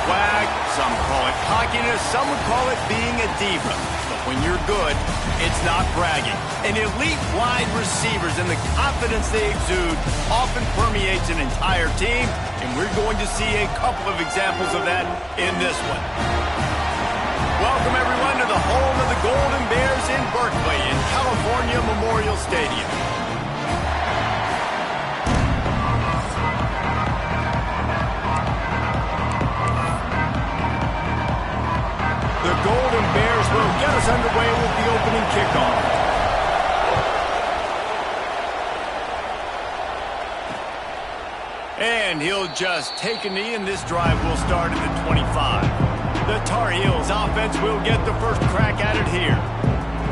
swag, some call it cockiness, some would call it being a diva. But when you're good, it's not bragging. And elite wide receivers and the confidence they exude often permeates an entire team, and we're going to see a couple of examples of that in this one. Welcome, everyone, to the home of the Golden Bears in Berkeley in California Memorial Stadium. The Golden Bears will get us underway with the opening kickoff. And he'll just take a knee, and this drive will start at the 25. The Tar Heels offense will get the first crack at it here.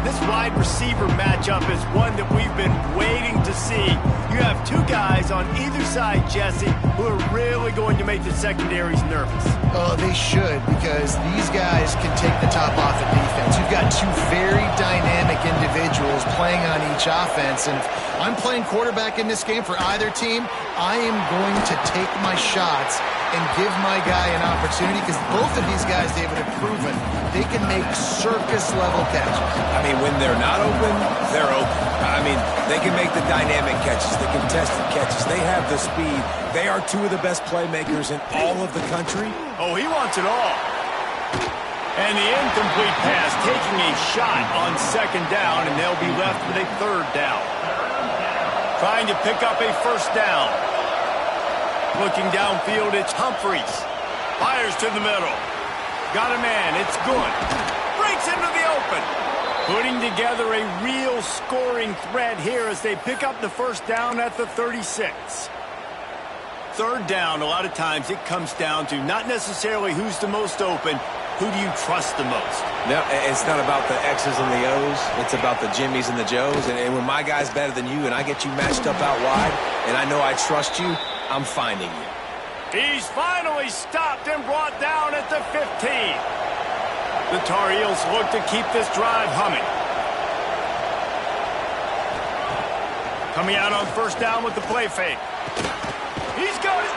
This wide receiver matchup is one that we've been waiting to see. You have two guys on either side, Jesse, who are really going to make the secondaries nervous. Oh, they should, because these guys can take the top off the defense. You've got two very dynamic individuals playing on each offense, and if I'm playing quarterback in this game for either team, I am going to take my shots and give my guy an opportunity, because both of these guys, David, have proven they can make circus-level catches. I mean, when they're not open, they're open. I mean, they can make the dynamic catches, the contested catches. They have the speed. They are two of the best playmakers in all of the country. Oh, he wants it all. And the incomplete pass taking a shot on second down, and they'll be left with a third down. Trying to pick up a first down. Looking downfield, it's Humphreys. Fires to the middle. Got a man, it's good. Breaks into the open. Putting together a real scoring threat here as they pick up the first down at the 36. Third down, a lot of times it comes down to not necessarily who's the most open, who do you trust the most? No, it's not about the X's and the O's. It's about the Jimmies and the Joes. And when my guy's better than you and I get you matched up out wide and I know I trust you, I'm finding you. He's finally stopped and brought down at the 15. The Tar Heels look to keep this drive humming. Coming out on first down with the play fake. He's got it.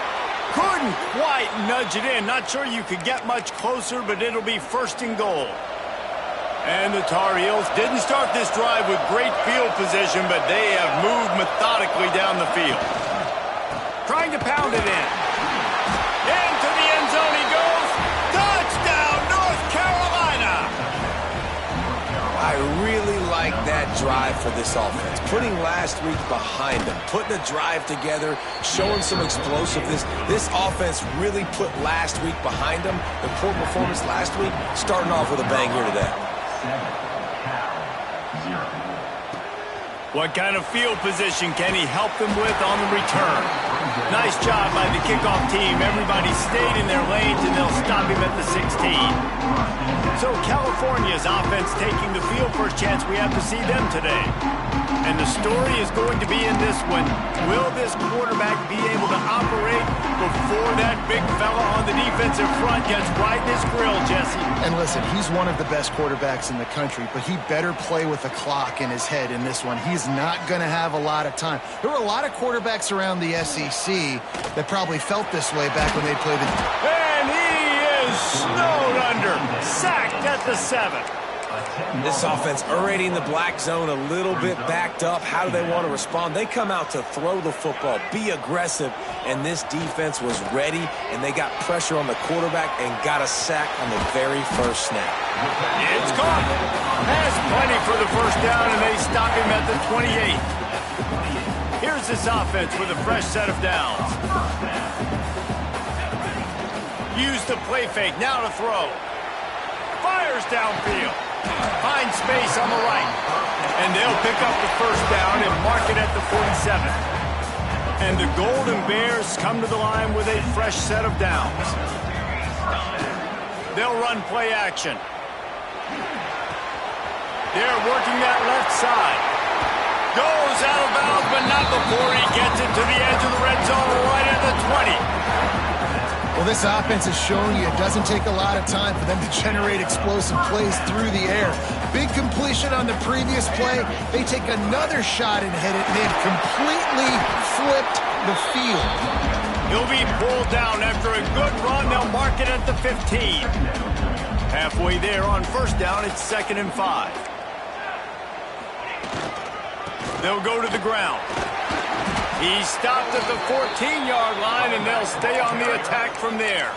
Couldn't quite nudge it in. Not sure you could get much closer, but it'll be first and goal. And the Tar Heels didn't start this drive with great field position, but they have moved methodically down the field. Trying to pound it in. Into the end zone he goes. Touchdown, North Carolina! I really like that drive for this offense. Putting last week behind them, putting a drive together, showing some explosiveness. This offense really put last week behind them. The poor performance last week, starting off with a bang here today. What kind of field position can he help them with on the return? Nice job by the kickoff team. Everybody stayed in their lanes, and they'll stop him at the 16. So California's offense taking the field. First chance we have to see them today. And the story is going to be in this one. Will this quarterback be able to operate before that big fella on the defensive front gets right in his grill, Jesse? And listen, he's one of the best quarterbacks in the country, but he better play with the clock in his head in this one. He's not going to have a lot of time. There were a lot of quarterbacks around the SEC that probably felt this way back when they played the... And he is snowed under. Sacked at the 7. This offense already in the black zone, a little bit backed up. How do they want to respond? They come out to throw the football, be aggressive, and this defense was ready, and they got pressure on the quarterback and got a sack on the very first snap. It's caught. Has plenty for the first down, and they stop him at the 28. Here's this offense with a fresh set of downs. Use the play fake, now to throw. Fires downfield. Finds space on the right. And they'll pick up the first down and mark it at the 47. And the Golden Bears come to the line with a fresh set of downs. They'll run play action. They're working that left side. Goes out of bounds, but not before he gets it to the edge of the red zone right at the 20. Well, this offense has shown you it doesn't take a lot of time for them to generate explosive plays through the air. Big completion on the previous play. They take another shot and hit it, and they've completely flipped the field. He'll be pulled down after a good run. They'll mark it at the 15. Halfway there on first down, it's 2nd and 5. They'll go to the ground. He's stopped at the 14-yard line, and they'll stay on the attack from there.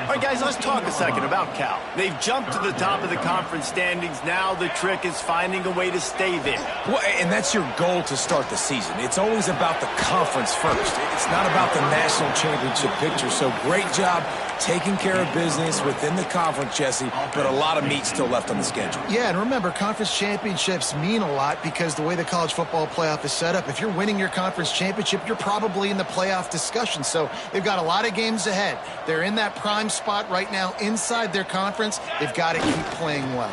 All right, guys, let's talk a second about Cal. They've jumped to the top of the conference standings. Now the trick is finding a way to stay there. Well, and that's your goal to start the season. It's always about the conference first. It's not about the national championship picture. So great job taking care of business within the conference, Jesse, but a lot of meat still left on the schedule. Yeah, and remember, conference championships mean a lot because the way the college football playoff is set up, if you're winning your conference championship, you're probably in the playoff discussion. So they've got a lot of games ahead. They're in that prime spot right now inside their conference. They've got to keep playing well.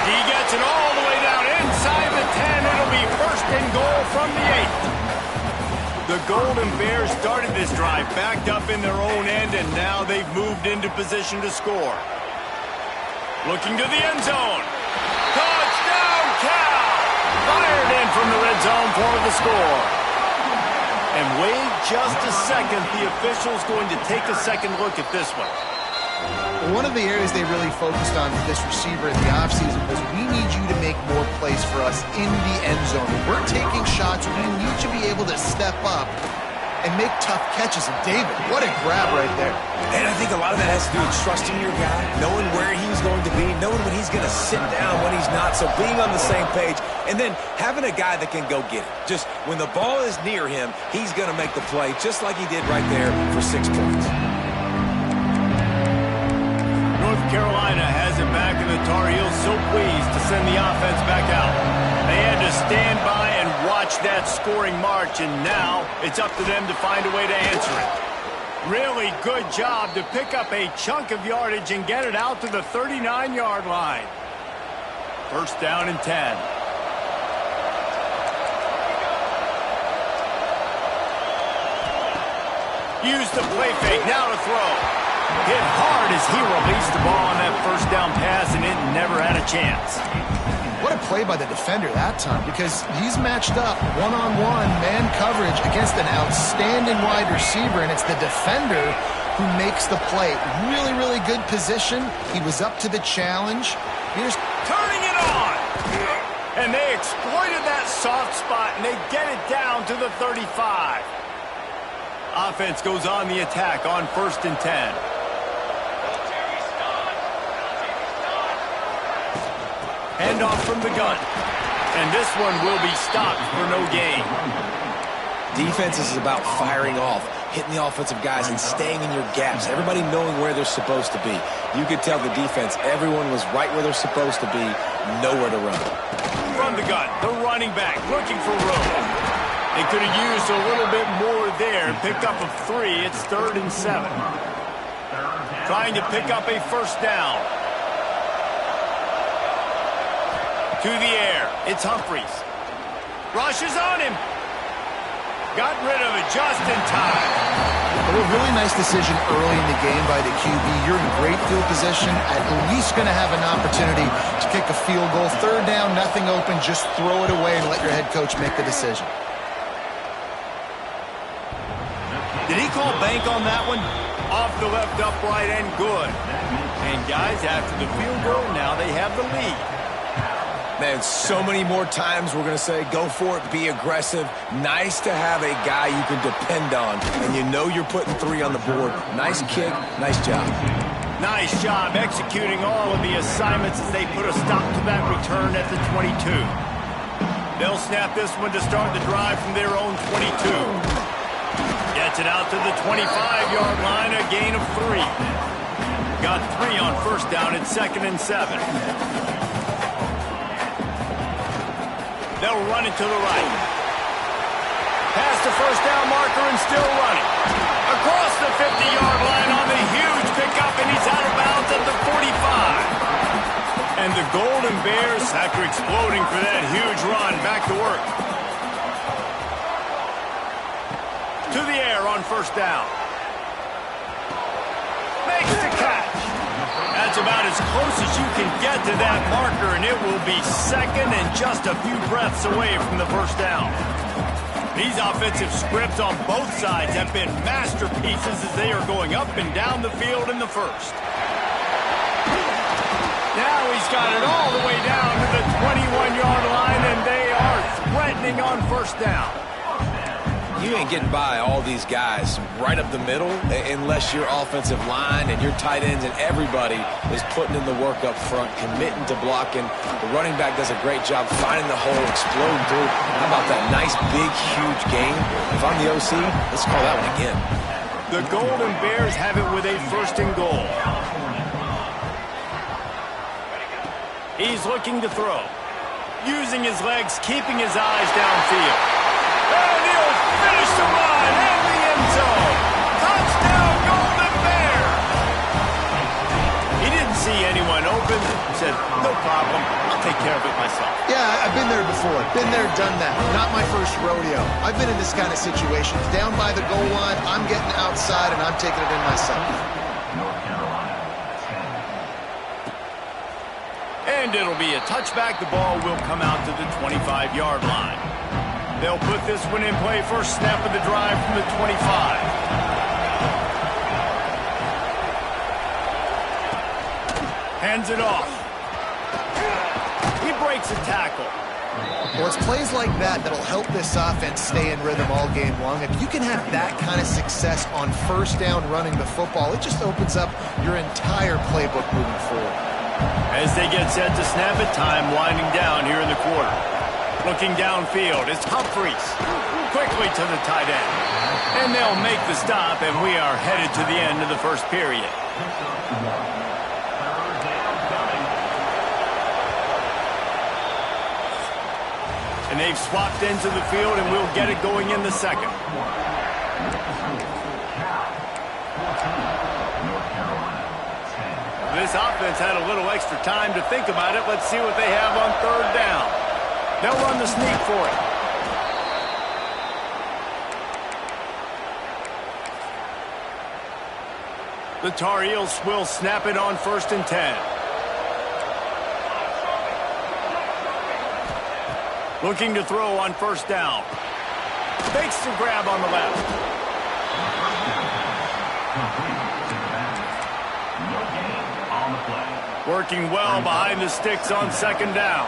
He gets it all the way down inside the 10. It'll be 1st and goal from the 8. The Golden Bears started this drive backed up in their own end, and now they've moved into position to score. Looking to the end zone. Touchdown, Cal! Fired in from the red zone for the score. And wait just a second. The official's going to take a second look at this one. One of the areas they really focused on for this receiver in the offseason was we need you to make more plays for us in the end zone. We're taking shots. We need you to be able to step up and make tough catches. And David, what a grab right there. And I think a lot of that has to do with trusting your guy, knowing where he's going to be, knowing when he's going to sit down, when he's not. So being on the same page, and then having a guy that can go get it. Just when the ball is near him, he's going to make the play just like he did right there for 6 points. North Carolina has it back, and the Tar Heels so pleased to send the offense back out. They had to stand by and watch that scoring march, and now it's up to them to find a way to answer it. Really good job to pick up a chunk of yardage and get it out to the 39-yard line. 1st down and 10. Use the play fake, now to throw. Hit hard as he released the ball on that 1st down pass, and it never had a chance. What a play by the defender that time, because he's matched up one-on-one man coverage against an outstanding wide receiver, and it's the defender who makes the play. Really, really good position. He was up to the challenge. Here's turning it on. And they exploited that soft spot, and they get it down to the 35. Offense goes on the attack on 1st and 10. Handoff from the gun. And this one will be stopped for no gain. Defense is about firing off, hitting the offensive guys and staying in your gaps. Everybody knowing where they're supposed to be. You could tell the defense, everyone was right where they're supposed to be, nowhere to run. From the gun, the running back looking for room. They could have used a little bit more there and picked up a 3. It's 3rd and 7. Trying to pick up a 1st down. To the air. It's Humphries. Rushes on him. Got rid of it just in time. A really nice decision early in the game by the QB. You're in great field position, at least going to have an opportunity to kick a field goal. 3rd down, nothing open, just throw it away and let your head coach make the decision. Did he call bank on that one? Off the left upright and good. And guys, after the field goal, now they have the lead. Man, so many more times we're going to say, go for it, be aggressive. Nice to have a guy you can depend on, and you know you're putting 3 on the board. Nice kick, nice job. Nice job executing all of the assignments as they put a stop to that return at the 22. They'll snap this one to start the drive from their own 22. Gets it out to the 25-yard line, a gain of 3. Got 3 on 1st down at 2nd and 7. They'll run it to the right. Past the 1st down marker and still running. Across the 50-yard line on the huge pickup, and he's out of bounds at the 45. And the Golden Bears, after exploding for that huge run, back to work. To the air on 1st down. Makes the catch. That's about as close as you can get to that marker, and it will be 2nd and just a few breaths away from the 1st down. These offensive scripts on both sides have been masterpieces as they are going up and down the field in the first. Now he's got it all the way down to the 21-yard line, and they are threatening on first down. You ain't getting by all these guys right up the middle unless your offensive line and your tight ends and everybody is putting in the work up front, committing to blocking. The running back does a great job finding the hole, exploding through. How about that nice, big, huge game? If I'm the OC, let's call that one again. The Golden Bears have it with a first and goal. He's looking to throw. Using his legs, keeping his eyes downfield. And he'll finish the run in the end zone. Touchdown, Golden Bears! He didn't see anyone open. Said, no problem. I'll take care of it myself. Yeah, I've been there before. Been there, done that. Not my first rodeo. I've been in this kind of situation. Down by the goal line, I'm getting outside, and I'm taking it in myself. And it'll be a touchback. The ball will come out to the 25-yard line. They'll put this one in play first snap of the drive from the 25. Hands it off. He breaks a tackle. Well, it's plays like that that'll help this offense stay in rhythm all game long. If you can have that kind of success on first down running the football, it just opens up your entire playbook moving forward. As they get set to snap it, time winding down here in the quarter. Looking downfield, it's Humphries. Quickly to the tight end. And they'll make the stop, and we are headed to the end of the first period. And they've swapped into the field, and we'll get it going in the second. This offense had a little extra time to think about it. Let's see what they have on third down. They'll run the sneak for it. The Tar Heels will snap it on 1st and 10. Looking to throw on first down. Fakes the grab on the left. Working well behind the sticks on 2nd down.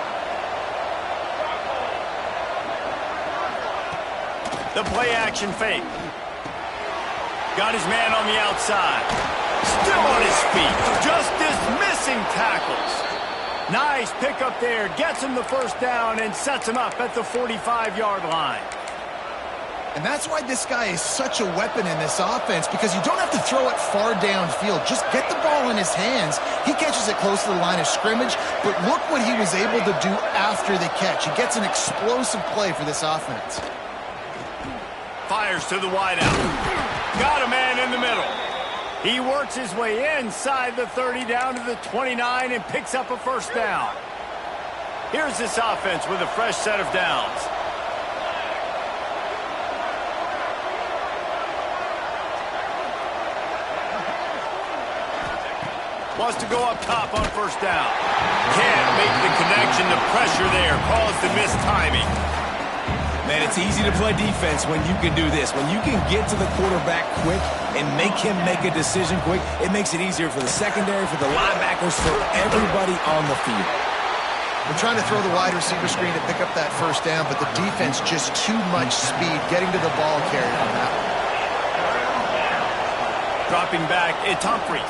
The play-action fake. Got his man on the outside. Still on his feet. Just dismissing tackles. Nice pickup there. Gets him the first down and sets him up at the 45-yard line. And that's why this guy is such a weapon in this offense, because you don't have to throw it far downfield. Just get the ball in his hands. He catches it close to the line of scrimmage, but look what he was able to do after the catch. He gets an explosive play for this offense. Fires to the wideout. Got a man in the middle. He works his way inside the 30 down to the 29 and picks up a first down. Here's this offense with a fresh set of downs. Wants to go up top on first down. Can't make the connection. The pressure there caused the missed timing. Man, it's easy to play defense when you can do this. When you can get to the quarterback quick and make him make a decision quick, it makes it easier for the secondary, for the linebackers, for everybody on the field. We're trying to throw the wide receiver screen to pick up that first down, but the defense just too much speed getting to the ball carrier on that one. Dropping back, it's Humphries.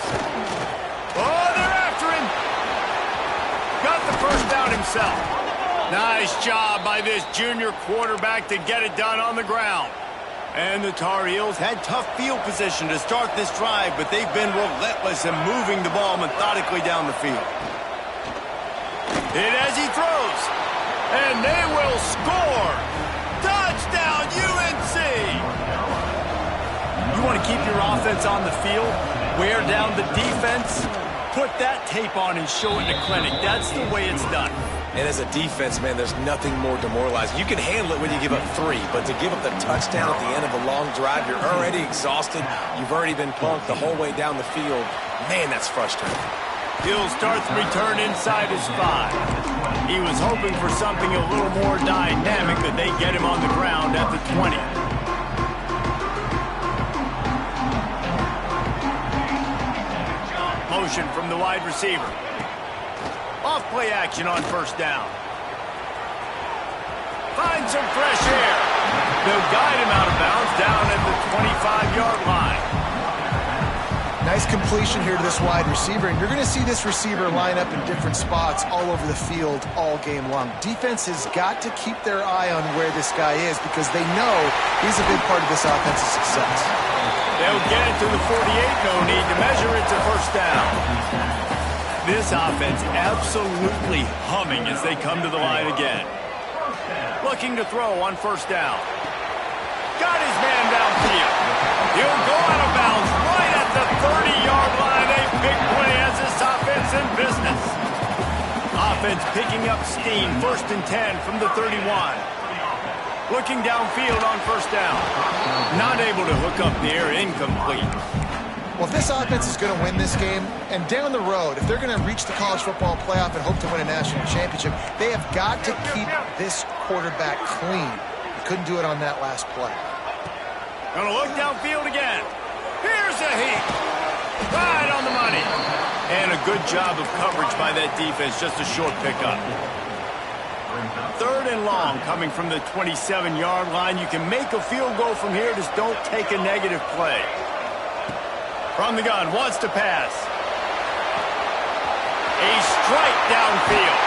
Oh, they're after him. Got the first down himself. Nice job by this junior quarterback to get it done on the ground. And the Tar Heels had tough field position to start this drive, but they've been relentless in moving the ball methodically down the field. Hit as he throws. And they will score. Touchdown, UNC! You want to keep your offense on the field, wear down the defense, put that tape on and show it in the clinic. That's the way it's done. And as a defense, man, there's nothing more demoralizing. You can handle it when you give up 3, but to give up the touchdown at the end of a long drive, you're already exhausted. You've already been punked the whole way down the field. Man, that's frustrating. He'll start the return inside his 5. He was hoping for something a little more dynamic, but they get him on the ground at the 20. Motion from the wide receiver. Off play action on first down. Find some fresh air. They'll guide him out of bounds down at the 25-yard line. Nice completion here to this wide receiver, and you're going to see this receiver line up in different spots all over the field all game long. Defense has got to keep their eye on where this guy is because they know he's a big part of this offensive success. They'll get it to the 48, no need to measure it to first down. This offense absolutely humming as they come to the line again. Looking to throw on first down. Got his man downfield. He'll go out of bounds right at the 30-yard line. A big play as this offense in business. Offense picking up steam. 1st and 10 from the 31. Looking downfield on first down. Not able to hook up the air, incomplete. Well, if this offense is going to win this game, and down the road, if they're going to reach the college football playoff and hope to win a national championship, they have got to keep this quarterback clean. He couldn't do it on that last play. Gonna look downfield again. Here's a heat. Right on the money. And a good job of coverage by that defense. Just a short pickup. 3rd and long coming from the 27-yard line. You can make a field goal from here. Just don't take a negative play. From the gun, wants to pass. A strike downfield.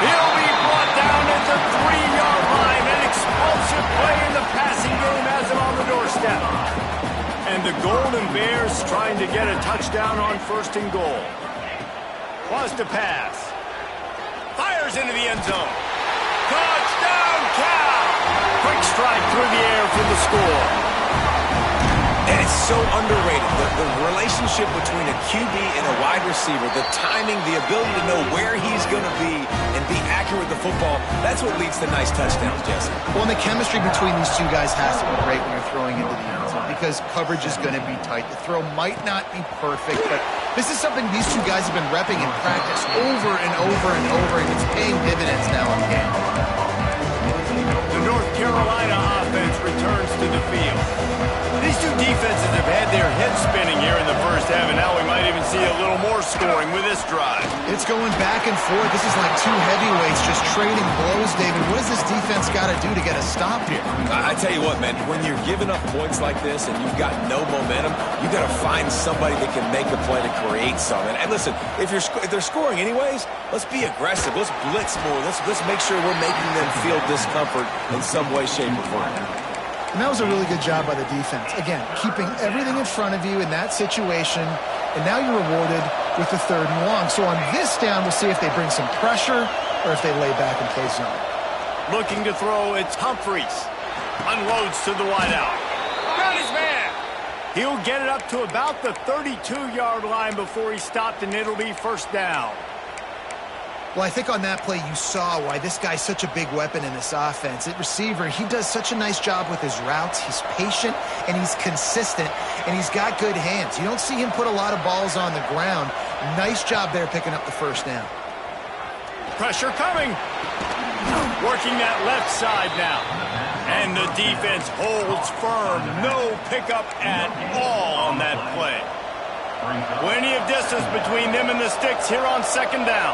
He'll be brought down at the 3-yard line. An explosive play in the passing game has him on the doorstep. And the Golden Bears trying to get a touchdown on 1st and goal. Wants to pass. Fires into the end zone. Touchdown, Cal! Quick strike through the air for the score. And it's so underrated. The relationship between a QB and a wide receiver, the timing, the ability to know where he's going to be and be accurate with the football, that's what leads to nice touchdowns, Jesse. Well, and the chemistry between these two guys has to be great when you're throwing into the end zone because coverage is going to be tight. The throw might not be perfect, but this is something these two guys have been repping in practice over and over and over, and it's paying dividends now in game. The North Carolina offense returns to the field. These two defenses have had their heads spinning here in the first half, and now we might even see a little more scoring with this drive. It's going back and forth. This is like two heavyweights just trading blows, David. What does this defense got to do to get a stop here? I tell you what, man, when you're giving up points like this and you've got no momentum, you got to find somebody that can make a play to create something. And listen, if they're scoring anyways, let's be aggressive. Let's blitz more. Let's make sure we're making them feel discomfort in some way, shape, or form. And that was a really good job by the defense. Again, keeping everything in front of you in that situation, and now you're rewarded with the 3rd and long. So on this down, we'll see if they bring some pressure or if they lay back and play zone. Looking to throw, it's Humphreys. Unloads to the wideout. Got his man. He'll get it up to about the 32-yard line before he stopped, and it'll be first down. Well, I think on that play you saw why this guy's such a big weapon in this offense. At receiver, he does such a nice job with his routes. He's patient, and he's consistent, and he's got good hands. You don't see him put a lot of balls on the ground. Nice job there picking up the first down. Pressure coming. Working that left side now. And the defense holds firm. No pickup at all on that play. Plenty of distance between them and the sticks here on 2nd down.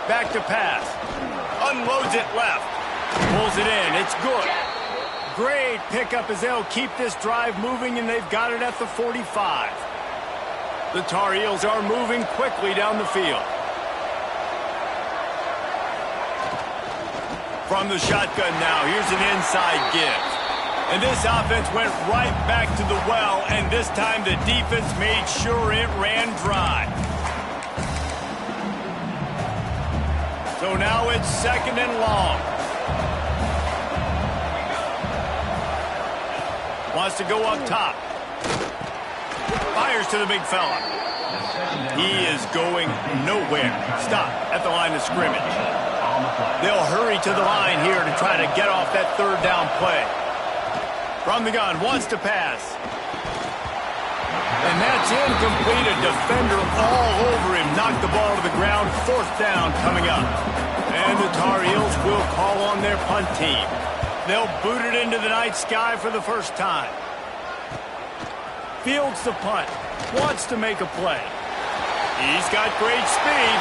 Back to pass. Unloads it left. Pulls it in. It's good. Great pickup as they'll keep this drive moving, and they've got it at the 45. The Tar Heels are moving quickly down the field. From the shotgun now, here's an inside give. And this offense went right back to the well, and this time the defense made sure it ran dry. So now it's 2nd and long. Wants to go up top. Fires to the big fella. He is going nowhere. Stop at the line of scrimmage. They'll hurry to the line here to try to get off that 3rd down play. From the gun, wants to pass. And that's incomplete. A defender all over him. Knocked the ball to the ground. 4th down coming up. And the Tar Heels will call on their punt team. They'll boot it into the night sky for the first time. Fields the punt. Wants to make a play. He's got great speed.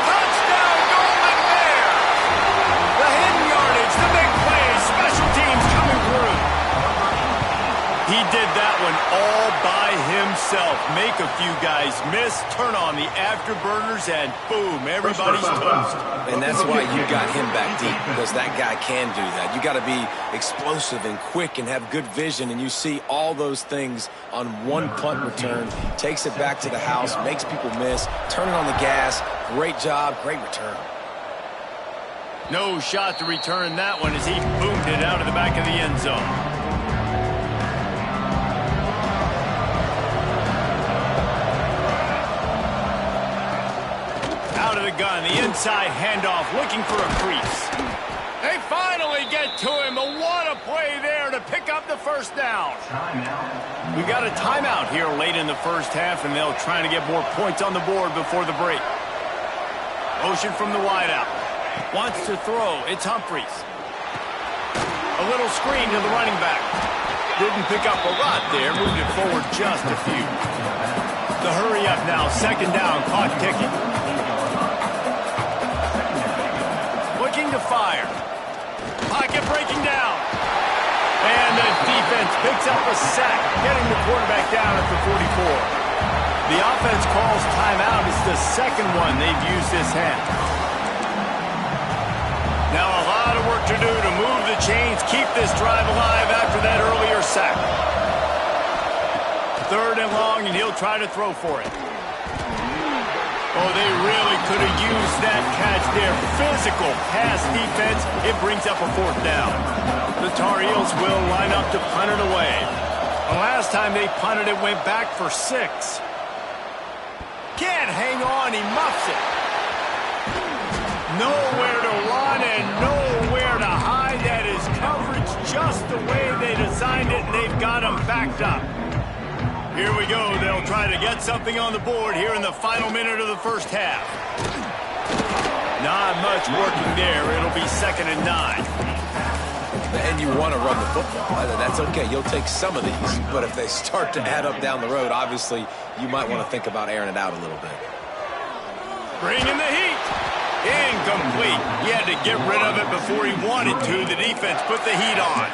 Touchdown, Golden Bears! The hidden yardage, the big play, special teams coming through. He did that one all by himself. Make a few guys miss, turn on the afterburners, and boom, everybody's toast. And that's why you got him back deep, because that guy can do that. You got to be explosive and quick and have good vision, and you see all those things on one punt return. Takes it back to the house, makes people miss, turning on the gas. Great job, great return. No shot to return that one as he boomed it out of the back of the end zone. Out of the gun, the inside handoff, looking for a crease. They finally get to him. What a play there to pick up the first down. We've got a timeout here late in the first half, and they'll try to get more points on the board before the break. Motion from the wideout. Wants to throw. It's Humphries. A little screen to the running back. Didn't pick up a lot there. Moved it forward just a few. The hurry up now. 2nd down. Clock ticking. Looking to fire. Pocket breaking down. And the defense picks up a sack, getting the quarterback down at the 44. The offense calls timeout. It's the second one they've used this half. Now a lot of work to do to move the chains, keep this drive alive after that earlier sack. 3rd and long, and he'll try to throw for it. Oh, they really could have used that catch there. Physical pass defense. It brings up a 4th down. The Tar Heels will line up to punt it away. The last time they punted it went back for 6. Can't hang on. He muffs it. Nowhere to run and nowhere to hide. That is coverage just the way they designed it, and they've got him backed up. Here we go. They'll try to get something on the board here in the final minute of the first half. Not much working there. It'll be 2nd and 9. And you want to run the football. That's okay. You'll take some of these. But if they start to add up down the road, obviously, you might want to think about airing it out a little bit. Bringing the heat. Incomplete. He had to get rid of it before he wanted to. The defense put the heat on.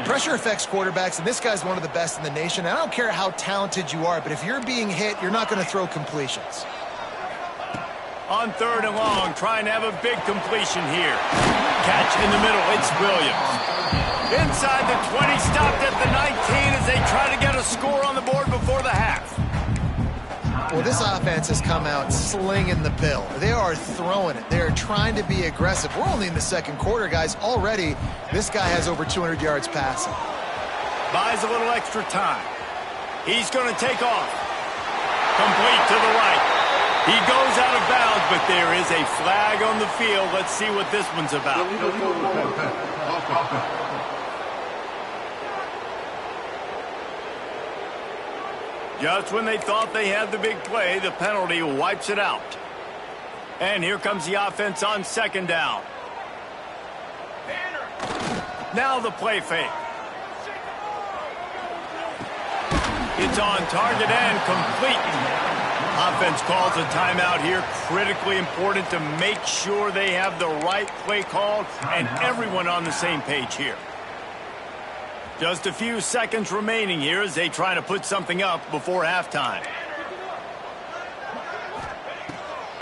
Pressure affects quarterbacks, and this guy's one of the best in the nation. I don't care how talented you are, but if you're being hit, you're not going to throw completions. On 3rd and long, trying to have a big completion here. Catch in the middle, it's Williams. Inside the 20, stopped at the 19 as they try to get a score on the board before the half. Well, this offense has come out slinging the pill. They are throwing it. They are trying to be aggressive. We're only in the 2nd quarter, guys. Already, this guy has over 200 yards passing. Buys a little extra time. He's going to take off. Complete to the right. He goes out of bounds, but there is a flag on the field. Let's see what this one's about. Just when they thought they had the big play, the penalty wipes it out. And here comes the offense on 2nd down. Now the play fake. It's on target and complete. Offense calls a timeout here. Critically important to make sure they have the right play called and everyone on the same page here. Just a few seconds remaining here as they try to put something up before halftime.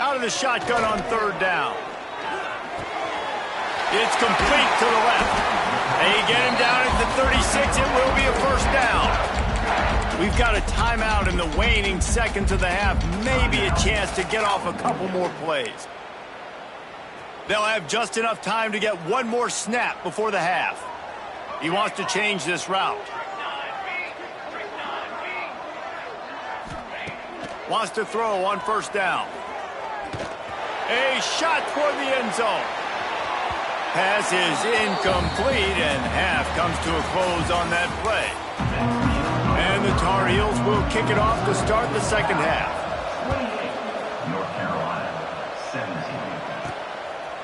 Out of the shotgun on 3rd down. It's complete to the left. They get him down at the 36. It will be a 1st down. We've got a timeout in the waning seconds of the half. Maybe a chance to get off a couple more plays. They'll have just enough time to get one more snap before the half. He wants to change this route. Wants to throw on 1st down. A shot toward the end zone. Pass is incomplete, and half comes to a close on that play. And the Tar Heels will kick it off to start the second half. North Carolina, 17.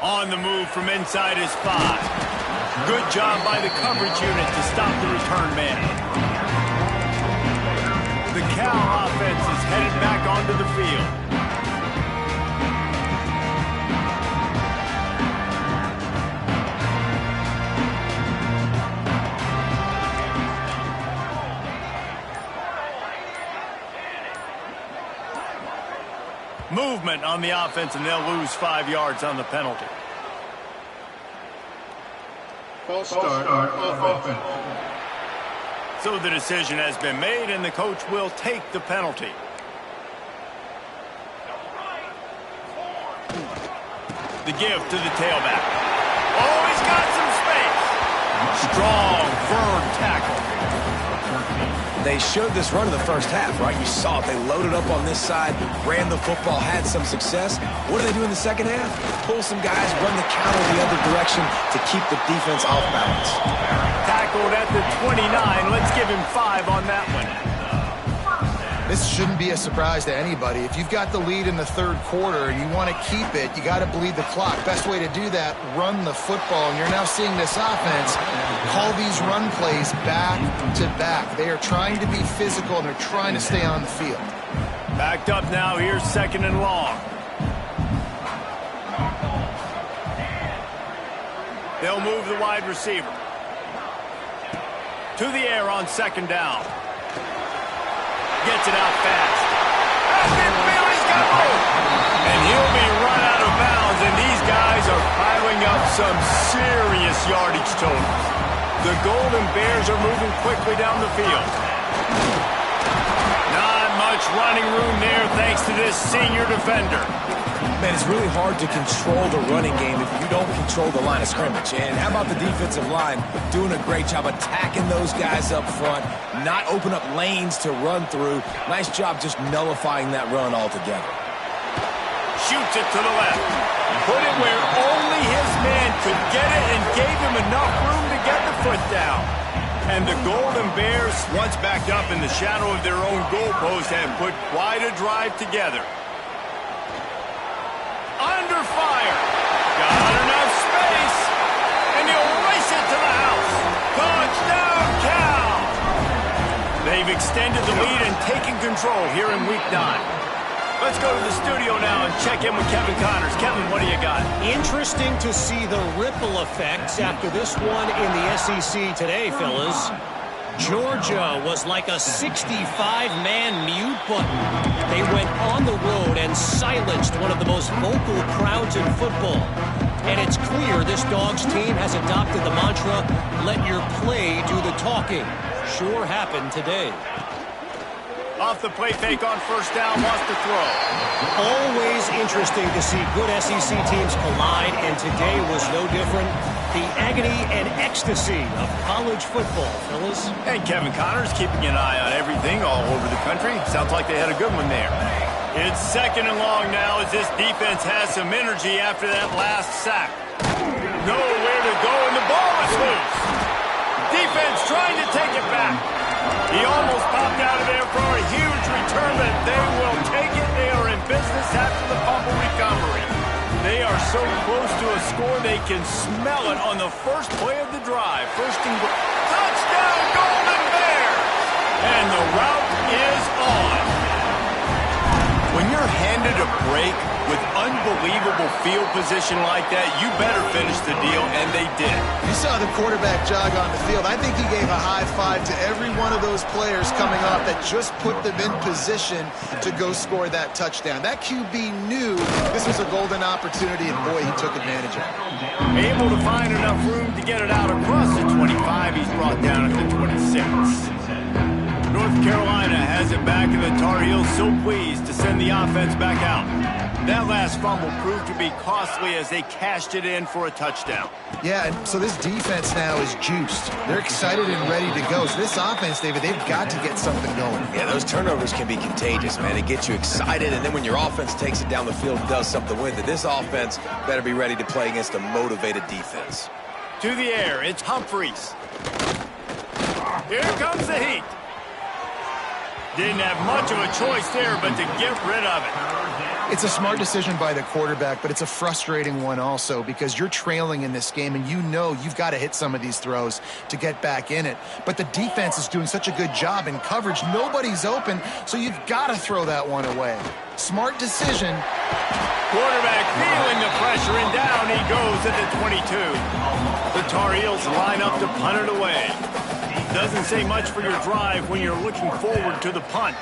On the move from inside is 5. Good job by the coverage unit to stop the return man. The Cal offense is headed back onto the field. Movement on the offense, and they'll lose 5 yards on the penalty. False start of offense. So the decision has been made, and the coach will take the penalty. The give to the tailback. Oh, he's got some space. Strong, firm tackle. They showed this run in the first half, right? You saw it. They loaded up on this side, ran the football, had some success. What do they do in the second half? Pull some guys, run the counter the other direction to keep the defense off balance. Tackled at the 29. Let's give him 5 on that one. This shouldn't be a surprise to anybody. If you've got the lead in the third quarter and you want to keep it, you got to bleed the clock. Best way to do that, run the football. And you're now seeing this offense call these run plays back to back. They are trying to be physical, and they're trying to stay on the field. Backed up now. Here's 2nd and long. They'll move the wide receiver. To the air on 2nd down. Gets it out fast. Billy's got room. And he'll be run out of bounds, and these guys are piling up some serious yardage totals. The Golden Bears are moving quickly down the field. Not much running room there thanks to this senior defender. Man, it's really hard to control the running game if you don't control the line of scrimmage. And how about the defensive line doing a great job attacking those guys up front, not open up lanes to run through. Nice job just nullifying that run altogether. Shoots it to the left. Put it where only his man could get it and gave him enough room to get the foot down. And the Golden Bears, once backed up in the shadow of their own goalpost, have put quite a drive together. Under fire. Got enough space. And he'll race it to the house. Touchdown, Cal. They've extended the lead and taken control here in Week 9. Let's go to the studio now and check in with Kevin Connors. Kevin, what do you got? Interesting to see the ripple effects after this one in the SEC today, fellas. Georgia was like a 65-man mute button. They went on the road and silenced one of the most vocal crowds in football. And it's clear this Dogs team has adopted the mantra, let your play do the talking. Sure happened today. Off the play fake on 1st down, wants to throw. Always interesting to see good SEC teams collide, and today was no different. The agony and ecstasy of college football, fellas. And Kevin Connors keeping an eye on everything all over the country. Sounds like they had a good one there. It's 2nd and long now as this defense has some energy after that last sack. Nowhere to go, and the ball is loose. Defense trying to take it back. He almost popped out of there for a huge return, but they will take it. They are in business after the fumble recovery. They are so close to a score, they can smell it on the first play of the drive. First and goal. Touchdown, Golden Bears! And the route is on. When you're handed a break with unbelievable field position like that, you better finish the deal, and they did. You saw the quarterback jog on the field. I think he gave a high five to every one of those players coming off that just put them in position to go score that touchdown. That QB knew this was a golden opportunity, and boy, he took advantage of it. Able to find enough room to get it out across the 25. He's brought down at the 26. North Carolina has it back, and the Tar Heels so pleased to send the offense back out. That last fumble proved to be costly as they cashed it in for a touchdown. Yeah, and so this defense now is juiced. They're excited and ready to go. So this offense, David, they've got to get something going. Yeah, those turnovers can be contagious, man. It gets you excited, and then when your offense takes it down the field and does something with it, this offense better be ready to play against a motivated defense. To the air, it's Humphries. Here comes the heat. Didn't have much of a choice there, but to get rid of it. It's a smart decision by the quarterback, but it's a frustrating one also because you're trailing in this game and you know you've got to hit some of these throws to get back in it. But the defense is doing such a good job in coverage. Nobody's open, so you've got to throw that one away. Smart decision. Quarterback feeling the pressure, and down he goes at the 22. The Tar Heels line up to punt it away. Doesn't say much for your drive when you're looking forward to the punt.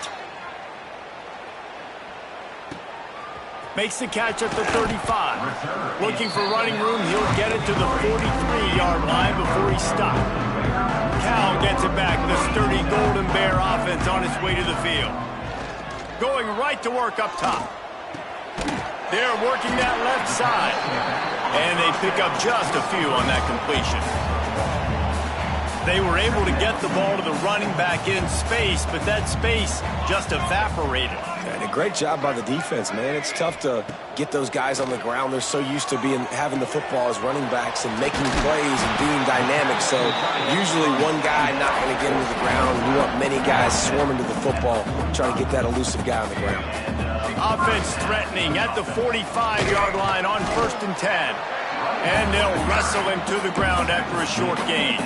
Makes the catch at the 35. Looking for running room, he'll get it to the 43-yard line before he's stopped. Cal gets it back. The sturdy Golden Bear offense on its way to the field. Going right to work up top. They're working that left side. And they pick up just a few on that completion. They were able to get the ball to the running back in space, but that space just evaporated. And a great job by the defense, man. It's tough to get those guys on the ground. They're so used to having the football as running backs and making plays and being dynamic. So usually one guy not going to get him to the ground. You want many guys swarming to the football, trying to get that elusive guy on the ground. Offense threatening at the 45-yard line on 1st and 10. And they'll wrestle him to the ground after a short gain.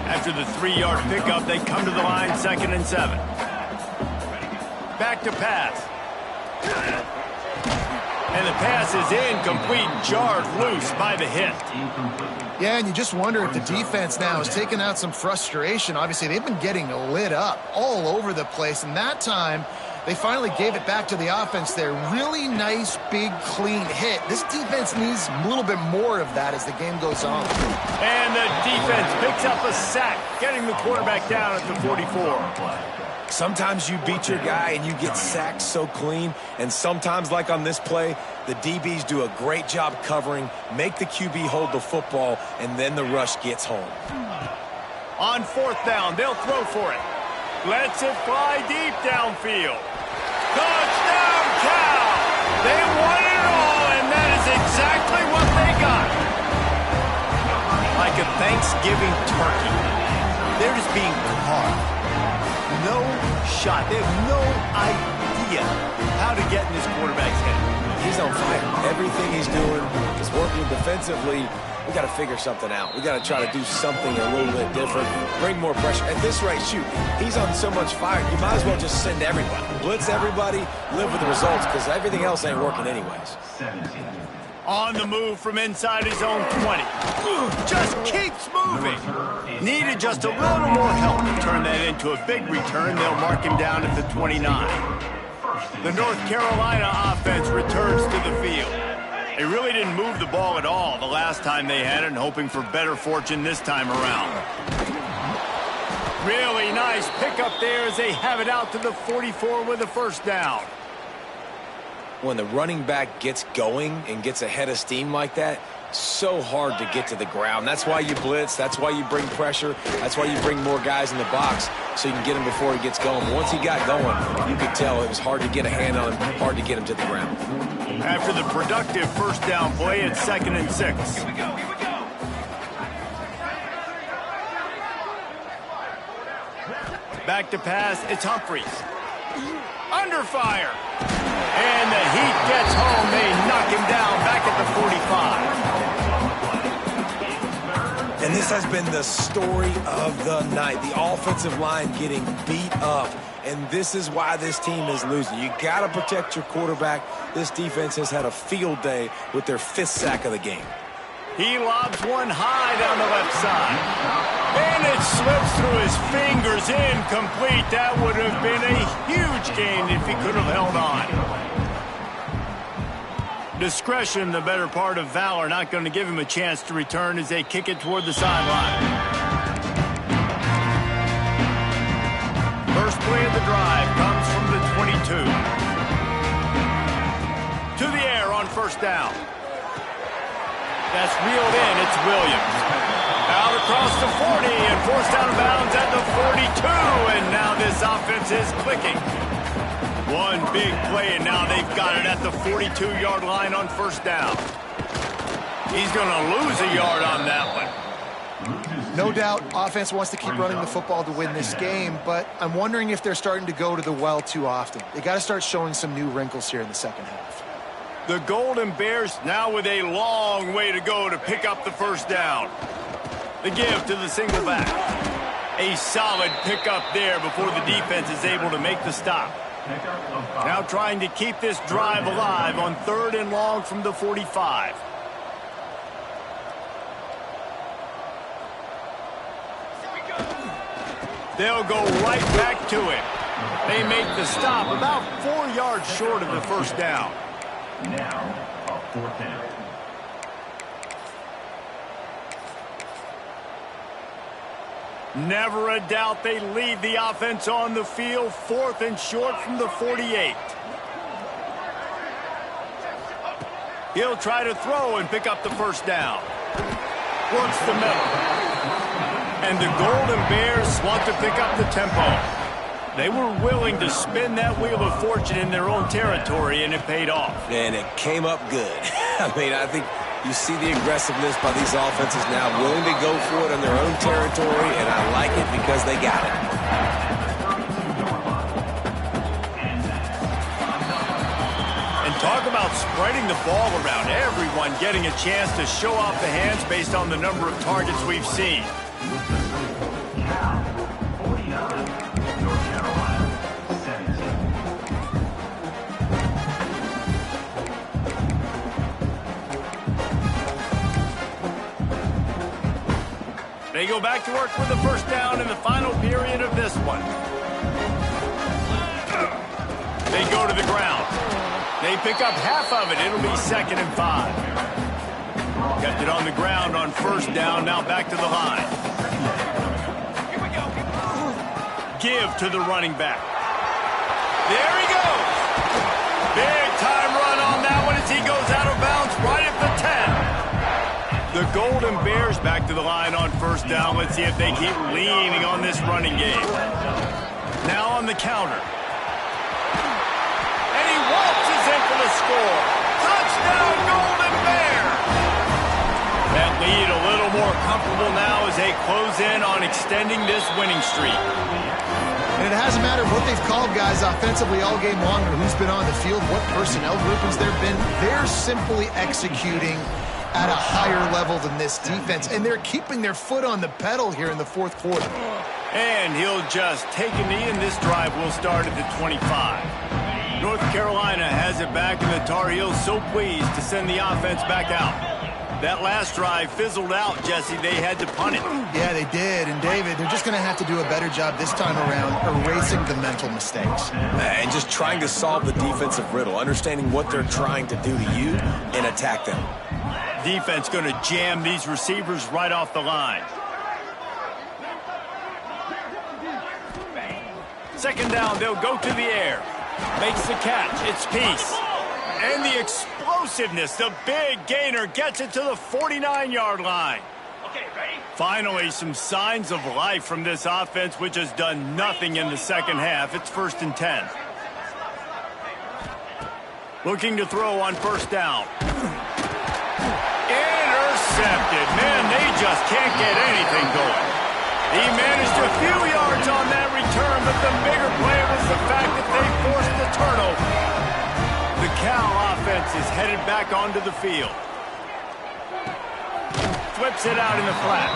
After the 3-yard pickup, they come to the line 2nd and 7. Back to pass. And the pass is incomplete, jarred loose by the hit. Yeah, and you just wonder if the defense now is taking out some frustration. Obviously, they've been getting lit up all over the place, and that time they finally gave it back to the offense there. Really nice, big, clean hit. This defense needs a little bit more of that as the game goes on. And the defense picks up a sack, getting the quarterback down at the 44. Sometimes you beat your guy and you get sacked so clean, and sometimes, like on this play, the DBs do a great job covering, make the QB hold the football, and then the rush gets home. On 4th down, they'll throw for it. Lets it fly deep downfield. Touchdown, Cal! They won it all, and that is exactly what they got. Like a Thanksgiving turkey, they're just being carved. No shot. They have no idea how to get in this quarterback's head. He's on fire. Everything he's doing is working defensively. We got to figure something out. We got to try to do something a little bit different, bring more pressure. At this rate, shoot, he's on so much fire, you might as well just send everybody. Blitz everybody, live with the results, because everything else ain't working anyways. On the move from inside his own 20. Just keeps moving. Needed just a little more help to turn that into a big return. They'll mark him down at the 29. The North Carolina offense returns to the field. They really didn't move the ball at all the last time they had it, and hoping for better fortune this time around. Really nice pickup there as they have it out to the 44 with a 1st down. When the running back gets going and gets ahead of steam like that, so hard to get to the ground. That's why you blitz. That's why you bring pressure. That's why you bring more guys in the box so you can get him before he gets going. But once he got going, you could tell it was hard to get a hand on him, hard to get him to the ground. After the productive 1st down play, it's 2nd and 6. Back to pass, it's Humphries. Under fire. And the Heat gets home. They knock him down back at the 45. And this has been the story of the night. The offensive line getting beat up. And this is why this team is losing. You got to protect your quarterback. This defense has had a field day with their 5th sack of the game. He lobs one high down the left side. And it slips through his fingers, incomplete. That would have been a huge gain if he could have held on. Discretion, the better part of valor, not going to give him a chance to return as they kick it toward the sideline. First play of the drive comes from the 22. To the air on first down. That's reeled in. It's Williams. Out across the 40 and forced out of bounds at the 42. And now this offense is clicking. One big play, and now they've got it at the 42-yard line on first down. He's going to lose a yard on that one. No doubt, offense wants to keep running the football to win this game, but I'm wondering if they're starting to go to the well too often. They got to start showing some new wrinkles here in the second half. The Golden Bears now with a long way to go to pick up the first down. The give to the single back. A solid pickup there before the defense is able to make the stop. Now trying to keep this drive alive on 3rd and long from the 45. They'll go right back to it. They make the stop about 4 yards short of the first down. Now, a 4th down. Never a doubt they lead the offense on the field. 4th and short from the 48. He'll try to throw and pick up the first down. Works the middle. And the Golden Bears want to pick up the tempo. They were willing to spin that wheel of fortune in their own territory, and it paid off. And it came up good. I mean, I think you see the aggressiveness by these offenses now, willing to go for it in their own territory, and I like it because they got it. And talk about spreading the ball around. Everyone getting a chance to show off the hands based on the number of targets we've seen. Now, 49, North Carolina, 17. They go back to work with the first down in the final period of this one. They go to the ground. They pick up half of it. It'll be 2nd and 5. Kept it on the ground on first down. Now back to the line. Give to the running back. There he goes. Big time run on that one as he goes out of bounds right at the 10. The Golden Bears back to the line on first down. Let's see if they keep leaning on this running game. Now on the counter. And he waltzes in for the score. Touchdown, Golden Bears! That lead a little more comfortable now as they close in on extending this winning streak. And it hasn't mattered what they've called guys offensively all game long or who's been on the field, what personnel groupings there have been. They're simply executing at a higher level than this defense, and they're keeping their foot on the pedal here in the 4th quarter. And he'll just take a knee, and this drive will start at the 25. North Carolina has it back, and the Tar Heels so pleased to send the offense back out. That last drive fizzled out, Jesse. They had to punt it. Yeah, they did. And, David, they're just going to have to do a better job this time around erasing the mental mistakes. And just trying to solve the defensive riddle, understanding what they're trying to do to you and attack them. Defense going to jam these receivers right off the line. 2nd down, they'll go to the air. Makes the catch. It's Peace. And the explosiveness, the big gainer gets it to the 49-yard line. Finally, some signs of life from this offense, which has done nothing in the second half. It's 1st and 10. Looking to throw on first down. Intercepted. Man, they just can't get anything going. He managed a few yards on that return, but the bigger play was the fact that they forced the turnover. The Cal offense is headed back onto the field. Flips it out in the flat.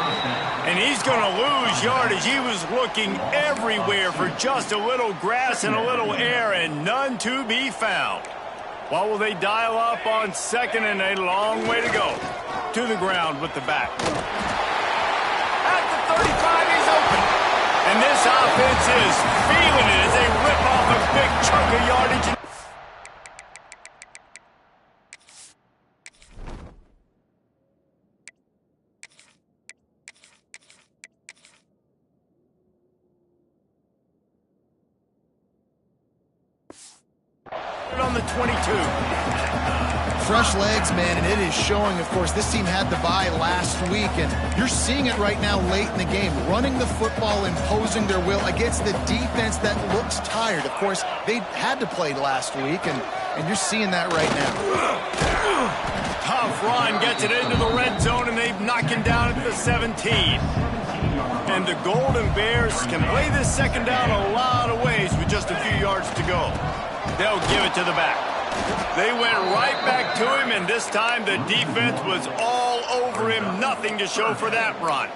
And he's going to lose yardage. He was looking everywhere for just a little grass and a little air, and none to be found. What will they dial up on 2nd and a long way to go? To the ground with the back. At the 35, he's open. And this offense is feeling it as they rip off a big chunk of yardage. On the 22. Fresh legs, man, and it is showing. Of course, this team had the bye last week, and you're seeing it right now late in the game. Running the football, imposing their will against the defense that looks tired. Of course, they had to play last week, and you're seeing that right now. Tough run gets it into the red zone, and they knock him down at the 17. And the Golden Bears can play this second down a lot of ways with just a few yards to go. They'll give it to the back. They went right back to him, and this time the defense was all over him. Nothing to show for that run.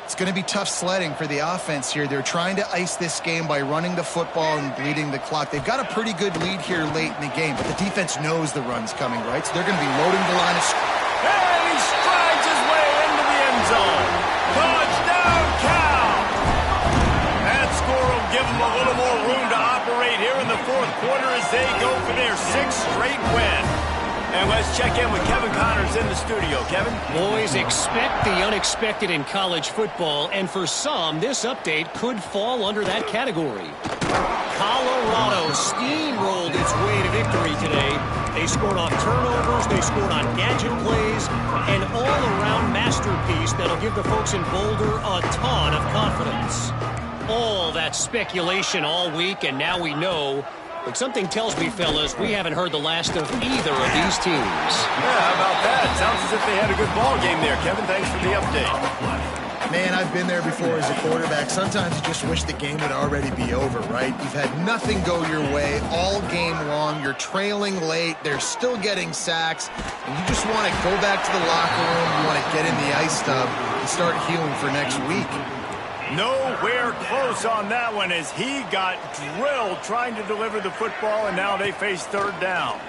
It's going to be tough sledding for the offense here. They're trying to ice this game by running the football and bleeding the clock. They've got a pretty good lead here late in the game, but the defense knows the run's coming, right? So they're going to be loading the line of scrimmage. And he strides his way into the end zone. Touchdown, Cal! That score will give them a little more room to operate here in the fourth quarter as they go for their 6th straight win. And let's check in with Kevin Connors in the studio. Kevin? Boys, expect the unexpected in college football, and for some, this update could fall under that category. Colorado steamrolled its way to victory today. They scored off turnovers, they scored on gadget plays, an all-around masterpiece that'll give the folks in Boulder a ton of confidence. All that speculation all week, and now we know. But something tells me, fellas, we haven't heard the last of either of these teams. Yeah, how about that? Sounds as if they had a good ball game there, Kevin. Thanks for the update. Man, I've been there before as a quarterback. Sometimes you just wish the game would already be over, right? You've had nothing go your way all game long. You're trailing late. They're still getting sacks. And you just want to go back to the locker room. You want to get in the ice tub and start healing for next week. Nowhere close on that one as he got drilled trying to deliver the football, and now they face third down.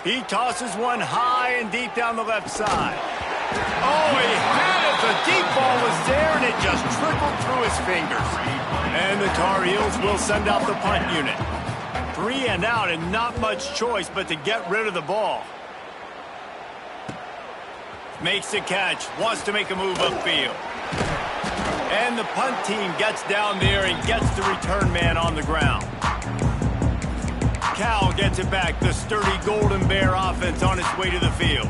He tosses one high and deep down the left side. Oh, he had it. The deep ball was there, and it just trickled through his fingers. And the Tar Heels will send out the punt unit. 3 and out, and not much choice but to get rid of the ball. Makes the catch, wants to make a move upfield. And the punt team gets down there and gets the return man on the ground. Cal gets it back. The sturdy Golden Bear offense on its way to the field.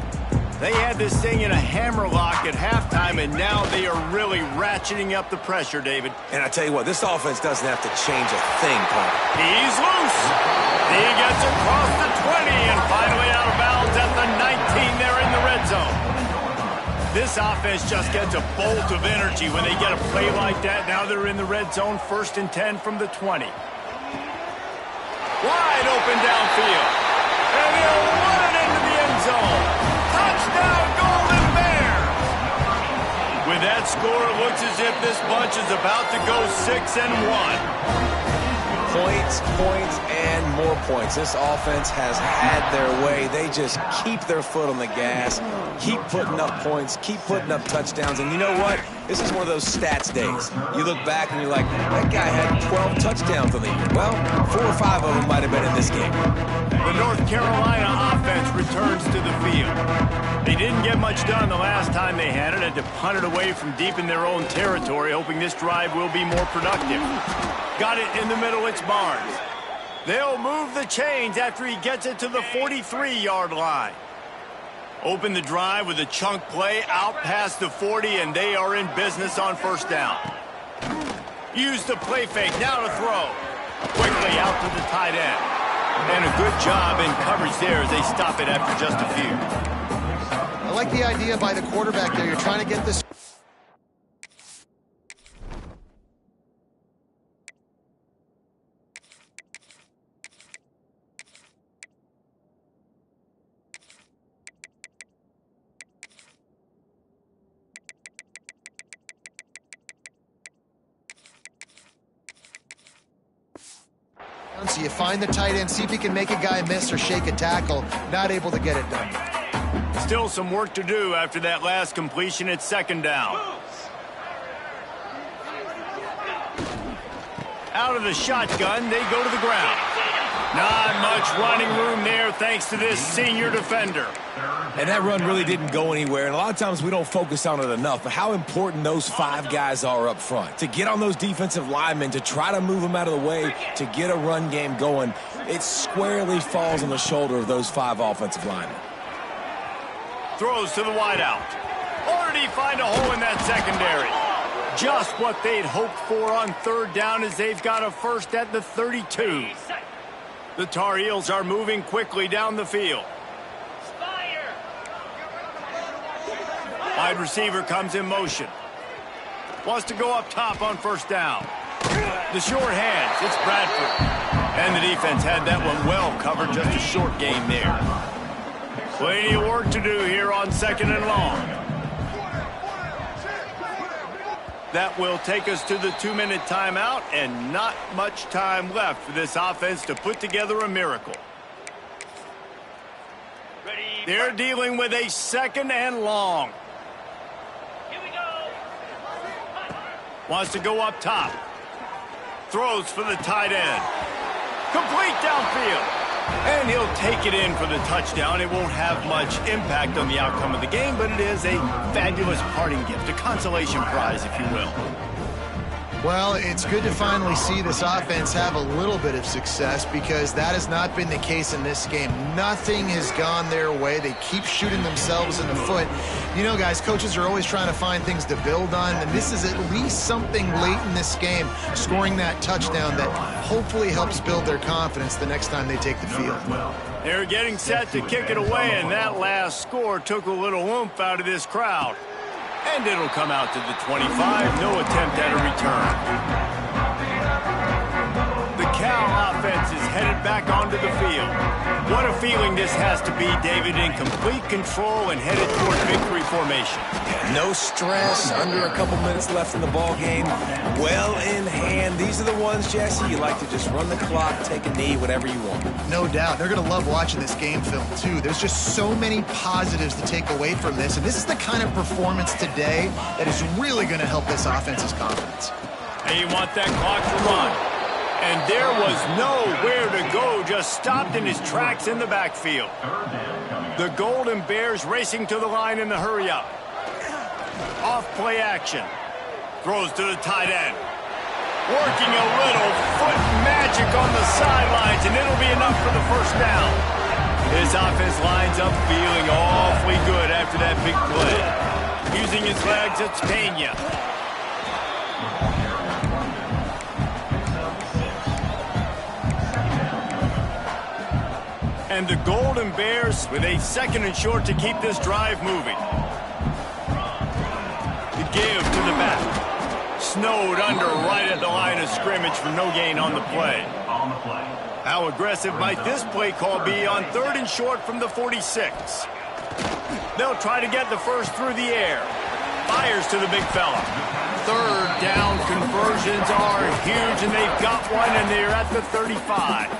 They had this thing in a hammerlock at halftime, and now they are really ratcheting up the pressure, David. And I tell you what, this offense doesn't have to change a thing, Paul. He's loose. He gets across the 20 and finally out of bounds at the 19 there in the red zone. This offense just gets a bolt of energy when they get a play like that. Now they're in the red zone, 1st and 10 from the 20. Wide open downfield. And he'll run it into the end zone. Touchdown, Golden Bears! With that score, it looks as if this bunch is about to go 6-1. Points, points, and more points. This offense has had their way. They just keep their foot on the gas, keep putting up points, keep putting up touchdowns. And you know what? This is one of those stats days. You look back and you're like, that guy had 12 touchdowns on the year. Well, 4 or 5 of them might have been in this game. The North Carolina offense returns to the field. They didn't get much done the last time they had it, had to punt it away from deep in their own territory, hoping this drive will be more productive. Got it in the middle, it's Barnes. They'll move the chains after he gets it to the 43-yard line. Open the drive with a chunk play out past the 40, and they are in business on 1st down. Use the play fake, now to throw. Quickly out to the tight end. And a good job in coverage there as they stop it after just a few. I like the idea by the quarterback there. You're trying to get this. So you find the tight end, see if he can make a guy miss or shake a tackle. Not able to get it done. Still some work to do after that last completion at 2nd down. Out of the shotgun, they go to the ground. Not much running room there thanks to this senior defender. And that run really didn't go anywhere, and a lot of times we don't focus on it enough, but how important those 5 guys are up front. To get on those defensive linemen, to try to move them out of the way, to get a run game going, it squarely falls on the shoulder of those 5 offensive linemen. Throws to the wideout. Or did he find a hole in that secondary? Just what they'd hoped for on third down as they've got a first at the 32. The Tar Heels are moving quickly down the field. Wide receiver comes in motion. Wants to go up top on first down. The short hands, it's Bradford. And the defense had that one well covered, just a short game there. Plenty of work to do here on second and long. That will take us to the 2-minute timeout, and not much time left for this offense to put together a miracle. They're dealing with a second and long. Wants to go up top. Throws for the tight end. Complete downfield. And he'll take it in for the touchdown. It won't have much impact on the outcome of the game, but it is a fabulous parting gift, a consolation prize, if you will. Well, it's good to finally see this offense have a little bit of success because that has not been the case in this game. Nothing has gone their way. They keep shooting themselves in the foot. You know, guys, coaches are always trying to find things to build on, and this is at least something late in this game, scoring that touchdown that hopefully helps build their confidence the next time they take the field. They're getting set to kick it away, and that last score took a little oomph out of this crowd. And it'll come out to the 25. No attempt at a return. The Cal offense is headed back onto the field. What a feeling this has to be, David, in complete control and headed toward victory formation. No stress, under a couple minutes left in the ball game. Well in hand. These are the ones, Jesse, you like to just run the clock, take a knee, whatever you want. No doubt. They're going to love watching this game film, too. There's just so many positives to take away from this, and this is the kind of performance today that is really going to help this offense's confidence. They want that clock to run. And there was nowhere to go, just stopped in his tracks in the backfield. The Golden Bears racing to the line in the hurry-up. Off-play action. Throws to the tight end. Working a little foot magic on the sidelines, and it'll be enough for the first down. His offense lines up feeling awfully good after that big play. Using his legs, it's Pena. And the Golden Bears with a second and short to keep this drive moving. The give to the back. Snowed under right at the line of scrimmage for no gain on the play. How aggressive might this play call be on third and short from the 46? They'll try to get the first through the air. Fires to the big fella. Third down conversions are huge, and they've got one, and they're at the 35.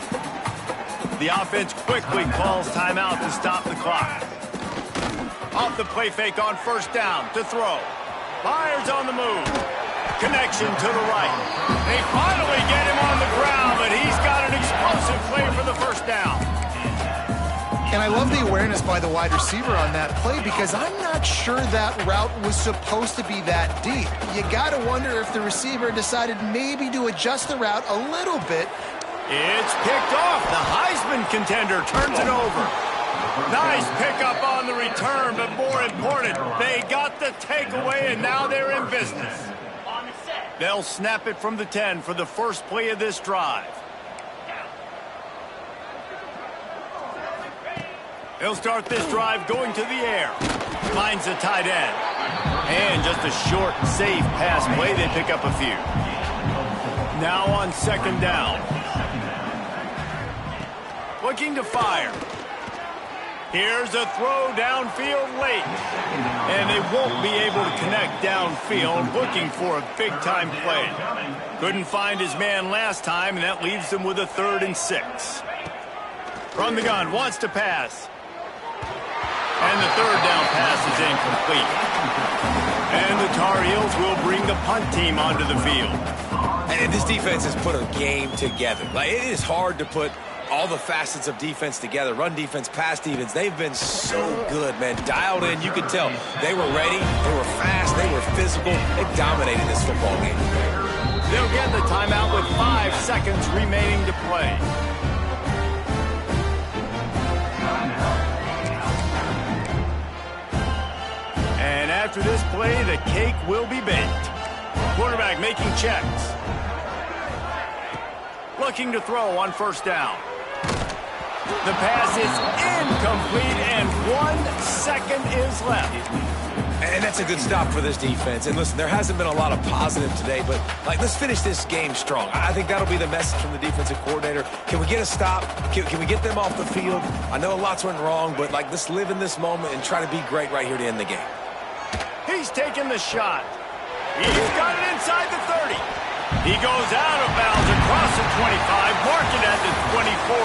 The offense quickly calls timeout to stop the clock. Off the play fake on first down to throw. Fires on the move. Connection to the right. They finally get him on the ground, but he's got an explosive play for the first down. And I love the awareness by the wide receiver on that play because I'm not sure that route was supposed to be that deep. You got to wonder if the receiver decided maybe to adjust the route a little bit. It's picked off. The Heisman contender turns it over. Nice pickup on the return, but more important, they got the takeaway, and now they're in business. They'll snap it from the 10 for the first play of this drive. They'll start this drive going to the air. Finds the tight end. And just a short, safe pass play. They pick up a few. Now on second down. Looking to fire. Here's a throw downfield late. And they won't be able to connect downfield, looking for a big-time play. Couldn't find his man last time, and that leaves them with a 3rd and 6. From the gun, wants to pass. And the third down pass is incomplete. And the Tar Heels will bring the punt team onto the field. And this defense has put a game together. Like, it is hard to put all the facets of defense together, run defense, pass defense. They've been so good, man. Dialed in, you could tell. They were ready, they were fast, they were physical. They dominated this football game. They'll get the timeout with 5 seconds remaining to play. And after this play, the cake will be baked. Quarterback making checks. Looking to throw on first down. The pass is incomplete, and 1 second is left. And that's a good stop for this defense. And listen, there hasn't been a lot of positive today, but let's finish this game strong. I think that'll be the message from the defensive coordinator. Can we get a stop? Can we get them off the field? I know lots went wrong, but let's live in this moment and try to be great right here to end the game. He's taking the shot. He's got it inside the 30. He goes out of bounds across the 25, marking at the 24.